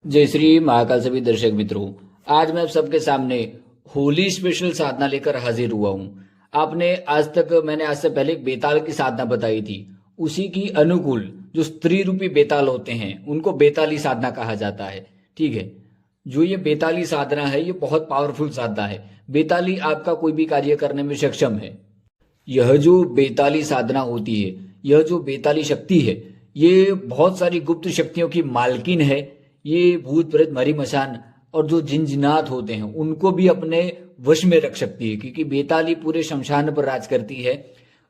जय श्री महाकाल सभी दर्शक मित्रों। आज मैं आप सबके सामने होली स्पेशल साधना लेकर हाजिर हुआ हूँ। मैंने आज से पहले एक बेताल की साधना बताई थी, उसी की अनुकूल जो स्त्री रूपी बेताल होते हैं उनको बेताली साधना कहा जाता है। ठीक है, जो ये बेताली साधना है ये बहुत पावरफुल साधना है। बेताली आपका कोई भी कार्य करने में सक्षम है। यह जो बेताली साधना होती है, यह जो बेताली शक्ति है, ये बहुत सारी गुप्त शक्तियों की मालकिन है। ये भूत प्रेत मरी मशान और जो जिन जिनात होते हैं उनको भी अपने वश में रख सकती है, क्योंकि बेताली पूरे शमशान पर राज करती है।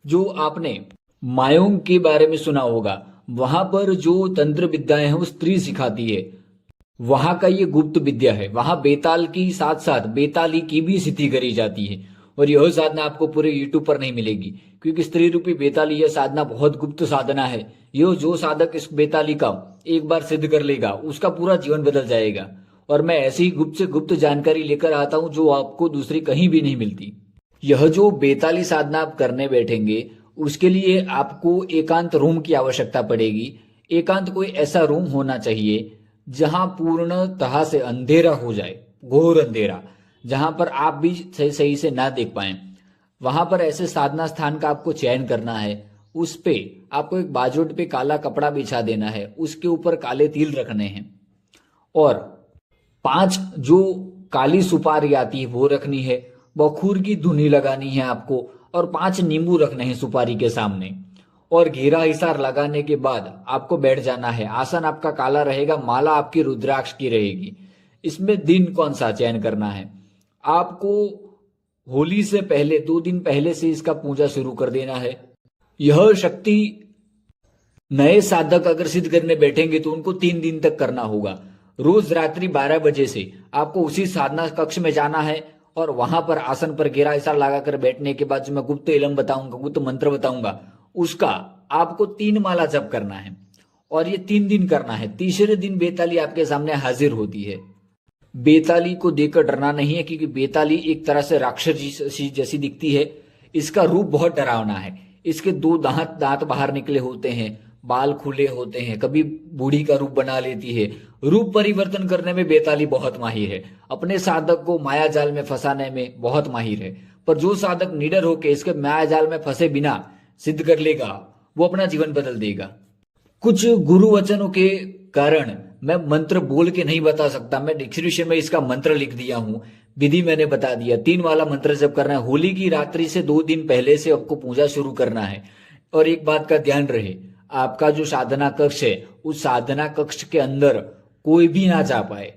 जो आपने मायोंग के बारे में सुना होगा, वहां पर जो तंत्र विद्याएं हैं वो स्त्री सिखाती है। वहां का ये गुप्त विद्या है। वहां बेताल की साथ साथ बेताली की भी स्थिति करी जाती है, और यह साधना आपको पूरे यूट्यूब पर नहीं मिलेगी, क्योंकि स्त्री रूपी बेताली यह साधना बहुत गुप्त साधना है। यह जो साधक इस बेताली का एक बार सिद्ध कर लेगा उसका पूरा जीवन बदल जाएगा। और मैं ऐसी ही गुप्त से गुप्त जानकारी लेकर आता हूं जो आपको दूसरी कहीं भी नहीं मिलती। यह जो बेताली साधना आप करने बैठेंगे उसके लिए आपको एकांत रूम की आवश्यकता पड़ेगी। एकांत कोई ऐसा रूम होना चाहिए जहां पूर्णतः से अंधेरा हो जाए, घोर अंधेरा, जहां पर आप भी सही से ना देख पाए। वहां पर ऐसे साधना स्थान का आपको चयन करना है। उस पे आपको एक बाजोट पे काला कपड़ा बिछा देना है, उसके ऊपर काले तिल रखने हैं, और 5 जो काली सुपारी आती है वो रखनी है। बखूर की धुनी लगानी है आपको, और 5 नींबू रखने हैं सुपारी के सामने। और घेरा हिसार लगाने के बाद आपको बैठ जाना है। आसन आपका काला रहेगा, माला आपकी रुद्राक्ष की रहेगी। इसमें दिन कौन सा चयन करना है, आपको होली से पहले 2 दिन पहले से इसका पूजा शुरू कर देना है। यह शक्ति नए साधक अगर सिद्ध करने बैठेंगे तो उनको 3 दिन तक करना होगा। रोज रात्रि 12 बजे से आपको उसी साधना कक्ष में जाना है, और वहां पर आसन पर घेरा हिसार लगाकर बैठने के बाद जो मैं गुप्त इलम बताऊंगा, गुप्त मंत्र बताऊंगा, उसका आपको 3 माला जप करना है, और ये 3 दिन करना है। तीसरे दिन बेताली आपके सामने हाजिर होती है। बेताली को देखकर डरना नहीं है, क्योंकि बेताली एक तरह से राक्षस जैसी दिखती है। इसका रूप बहुत डरावना है। इसके 2 दांत बाहर निकले होते हैं, बाल खुले होते हैं, कभी बूढ़ी का रूप बना लेती है। रूप परिवर्तन करने में बेताली बहुत माहिर है। अपने साधक को माया जाल में फंसाने में बहुत माहिर है। पर जो साधक निडर होकर इसके माया जाल में फंसे बिना सिद्ध कर लेगा, वो अपना जीवन बदल देगा। कुछ गुरु वचनों के कारण मैं मंत्र बोल के नहीं बता सकता। मैं डिस्क्रिप्शन में इसका मंत्र लिख दिया हूं, विधि मैंने बता दिया। 3 वाला मंत्र जब करना है, होली की रात्रि से 2 दिन पहले से आपको पूजा शुरू करना है। और एक बात का ध्यान रहे, आपका जो साधना कक्ष है उस साधना कक्ष के अंदर कोई भी ना जा पाए,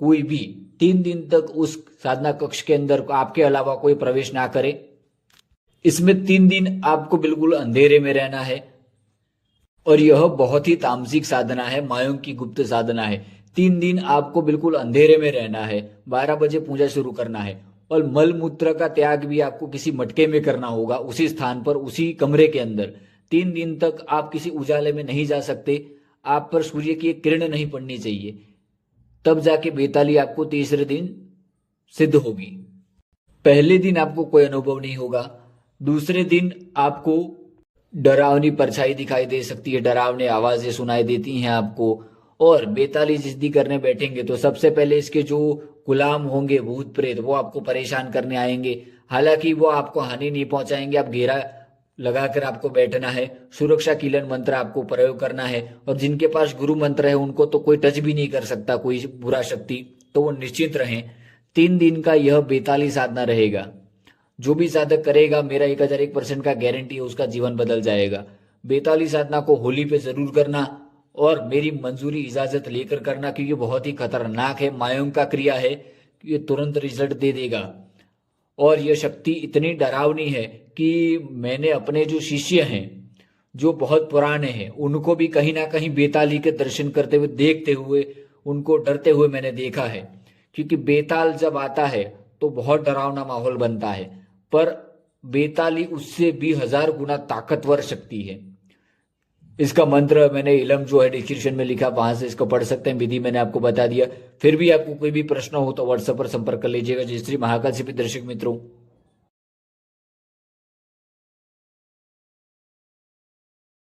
कोई भी 3 दिन तक उस साधना कक्ष के अंदर आपके अलावा कोई प्रवेश ना करे। इसमें 3 दिन आपको बिल्कुल अंधेरे में रहना है, और यह बहुत ही तामसिक साधना है, मायों की गुप्त साधना है। 3 दिन आपको बिल्कुल अंधेरे में रहना है, 12 बजे पूजा शुरू करना है। और मल मूत्र का त्याग भी आपको किसी मटके में करना होगा, उसी स्थान पर, उसी कमरे के अंदर। 3 दिन तक आप किसी उजाले में नहीं जा सकते। आप पर सूर्य की एक किरण नहीं पड़नी चाहिए, तब जाके बेताली आपको तीसरे दिन सिद्ध होगी। पहले दिन आपको कोई अनुभव नहीं होगा। दूसरे दिन आपको डरावनी परछाई दिखाई दे सकती है, डरावनी आवाजें सुनाई देती हैं आपको। और बेताली जिद्दी करने बैठेंगे तो सबसे पहले इसके जो गुलाम होंगे भूत प्रेत, वो आपको परेशान करने आएंगे। हालांकि वो आपको हानि नहीं पहुंचाएंगे। आप घेरा लगाकर आपको बैठना है, सुरक्षा कीलन मंत्र आपको प्रयोग करना है। और जिनके पास गुरु मंत्र है उनको तो कोई टच भी नहीं कर सकता, कोई बुरा शक्ति, तो वो निश्चिंत रहें। 3 दिन का यह बेताली साधना रहेगा। जो भी साधक करेगा, मेरा 1001% का गारंटी है उसका जीवन बदल जाएगा। बेताली साधना को होली पे जरूर करना, और मेरी मंजूरी इजाजत लेकर करना, क्योंकि बहुत ही खतरनाक है। मायों का क्रिया है, ये तुरंत रिजल्ट दे देगा। और यह शक्ति इतनी डरावनी है कि मैंने अपने जो शिष्य हैं जो बहुत पुराने हैं उनको भी कहीं ना कहीं बेताली के दर्शन करते हुए, देखते हुए, उनको डरते हुए मैंने देखा है। क्योंकि बेताल जब आता है तो बहुत डरावना माहौल बनता है, पर बेताली उससे भी 1000 गुना ताकतवर शक्ति है। इसका मंत्र मैंने इलम जो है डिस्क्रिप्शन में लिखा, वहां से इसको पढ़ सकते हैं। विधि मैंने आपको बता दिया। फिर भी आपको कोई भी प्रश्न हो तो व्हाट्सएप पर संपर्क कर लीजिएगा। जय श्री महाकाल सभी दर्शक मित्रों।